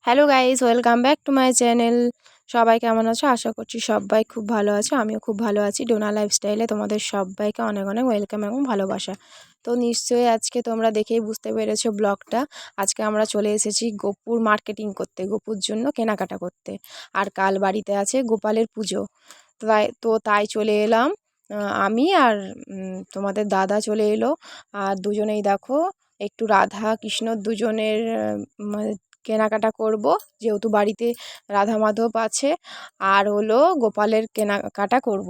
Hello guys, welcome back to my channel. সবাই কেমন আছো? আশা করছি সবাই খুব ভালো আছে। আমিও খুব ভালো আছি। ডোনা লাইফস্টাইলে তোমাদের সবাইকে অনেক অনেক ওয়েলকাম এবং ভালোবাসা। তো নিশ্চয়ই আজকে তোমরা দেখেই বুঝতে পেরেছো ব্লগটা। আজকে আমরা চলে এসেছি গোপুর মার্কেটিং করতে, গোপুর জন্য কেনাকাটা করতে। আর কাল বাড়িতে আছে গোপালের পুজো। তাই চলে এলাম। আমি আর তোমাদের দাদা চলে এলো। আর দুজনেই দেখো একটু রাধা কৃষ্ণ দুজনের কেনাকাটা করব, যেহেতু বাড়িতে রাধা মাধব আছে। আর হলো গোপালের কেনাকাটা করব।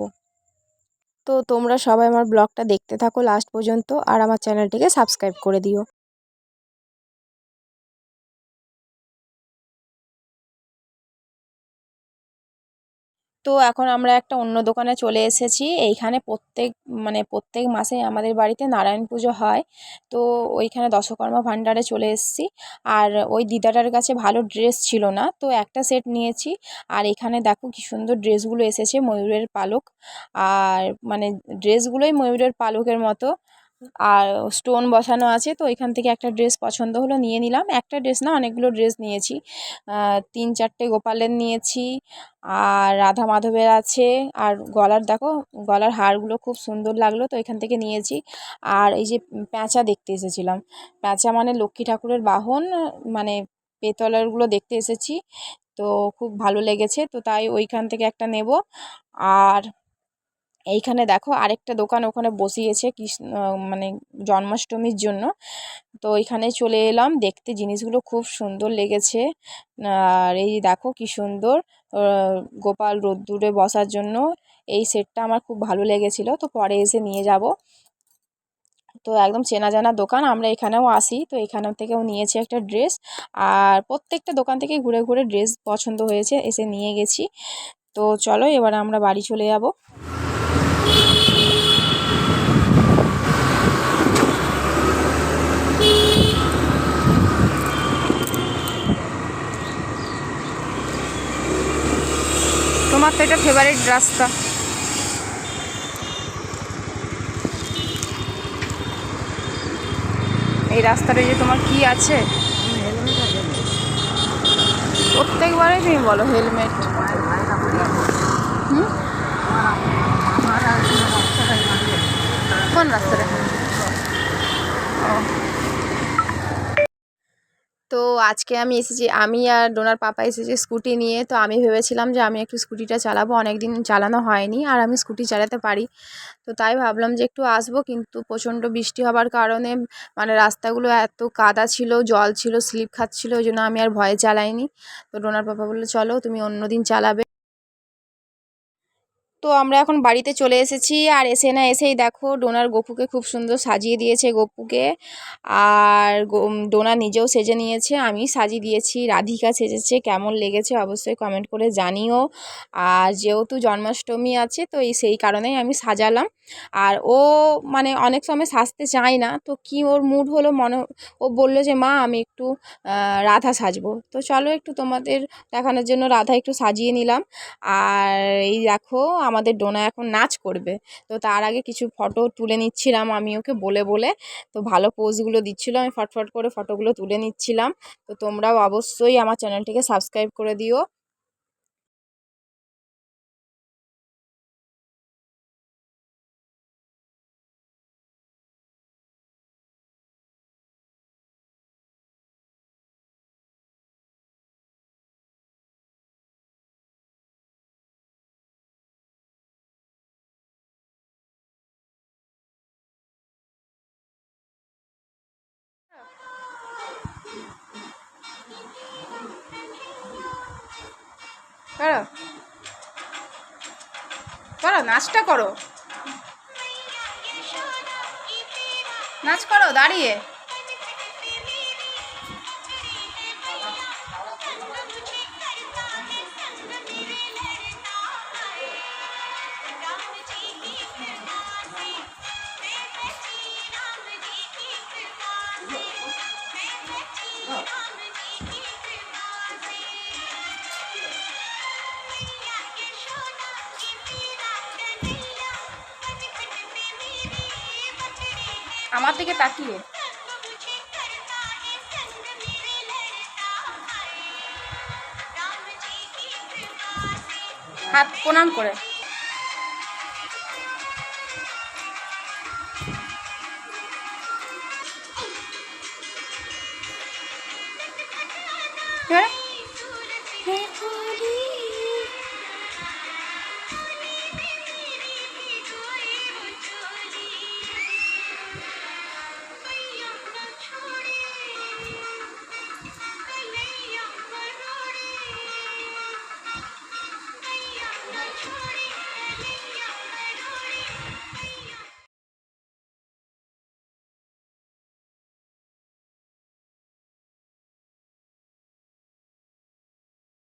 তো তোমরা সবাই আমার ব্লগটা দেখতে থাকো লাস্ট পর্যন্ত, আর আমার চ্যানেলটিকে সাবস্ক্রাইব করে দিও। তো এখন আমরা একটা অন্য দোকানে চলে এসেছি। এইখানে প্রত্যেক মাসে আমাদের বাড়িতে নারায়ণ পুজো হয়। তো ওইখানে দশকর্মা ভাণ্ডারে চলে এসেছি। আর ওই দিদাটার কাছে ভালো ড্রেস ছিল না, তো একটা সেট নিয়েছি। আর এখানে দেখো কি সুন্দর ড্রেসগুলো এসেছে, ময়ূরের পালক। আর মানে ড্রেসগুলোই ময়ূরের পালকের মতো, আর স্টোন বসানো আছে। তো এখান থেকে একটা ড্রেস পছন্দ হলো, নিয়ে নিলাম। একটা ড্রেস না, অনেকগুলো ড্রেস নিয়েছি। 3-4টে গোপালের নিয়েছি, আর রাধা মাধবের আছে। আর গলার দেখো, গলার হারগুলো খুব সুন্দর লাগলো, তো এখান থেকে নিয়েছি। আর এই যে প্যাঁচা দেখতে এসেছিলাম, প্যাঁচা মানে লক্ষ্মী ঠাকুরের বাহন, মানে পেতলেরগুলো দেখতে এসেছি। তো খুব ভালো লেগেছে, তো তাই ওইখান থেকে একটা নেব। আর এইখানে দেখো আরেকটা দোকান ওখানে বসিয়েছে কৃষ্ণ, মানে জন্মাষ্টমীর জন্য। তো এখানে চলে এলাম দেখতে, জিনিসগুলো খুব সুন্দর লেগেছে। আর এই দেখো কি সুন্দর গোপাল রোদ্দুরে বসার জন্য এই সেটটা আমার খুব ভালো লেগেছিলো, তো পরে এসে নিয়ে যাব। তো একদম চেনা জানা দোকান, আমরা এখানেও আসি, তো এখান থেকেও নিয়েছি একটা ড্রেস। আর প্রত্যেকটা দোকান থেকে ঘুরে ঘুরে ড্রেস পছন্দ হয়েছে, এসে নিয়ে গেছি। তো চলো এবার আমরা বাড়ি চলে যাব। তোমার তো এটা ফেভারিট রাস্তা। এই রাস্তাটা যে তোমার কি আছে, প্রত্যেকবারে তুমি বলো হেলমেট। হুম, কোন রাস্তাটা? ও, তো আজকে আমি এসেছি, আমি আর ডোনার পাপা এসেছি স্কুটি নিয়ে। তো আমি ভেবেছিলাম যে আমি একটু স্কুটিটা চালাবো, অনেক দিন চালানো হয়নি, আর আমি স্কুটি চালাতে পারি। তো তাই ভাবলাম যে একটু আসবো, কিন্তু প্রচণ্ড বৃষ্টি হবার কারণে মানে রাস্তাগুলো এত কাদা ছিল, জল ছিল, স্লিপ খাচ্ছিলো, ওই জন্য আমি আর ভয়ে চালাইনি। তো ডোনার পাপা বললো চলো তুমি অন্য দিন চালাবে। তো আমরা এখন বাড়িতে চলে এসেছি, আর এসে না এসেই দেখো ডোনার গপুকে খুব সুন্দর সাজিয়ে দিয়েছে গপুকে। আর ডোনা নিজেও সেজে নিয়েছে, আমি সাজিয়ে দিয়েছি, রাধিকা সেজেছে। কেমন লেগেছে অবশ্যই কমেন্ট করে জানিও। আর যেহেতু জন্মাষ্টমী আছে, তো সেই কারণেই আমি সাজালাম। আর ও মানে অনেক সময় সাজতে চায় না, তো কি ওর মুড হলো ও বললো যে মা আমি একটু রাধা সাজবো। তো চলো একটু তোমাদের দেখানোর জন্য রাধা একটু সাজিয়ে নিলাম। আর এই দেখো আমাদের ডোনা এখন নাচ করবে। তো তার আগে কিছু ফটো তুলে নিচ্ছিলাম আমি ওকে বলে বলে। তো ভালো পোজগুলো দিচ্ছিলো, আমি ফটফট করে ফটোগুলো তুলে নিচ্ছিলাম। তো তোমরাও অবশ্যই আমার চ্যানেলটিকে সাবস্ক্রাইব করে দিও। করো করো, নাচটা করো, নাচ করো দাঁড়িয়ে। আমার দিকে তাকিয়ে। হাত প্রণাম করে।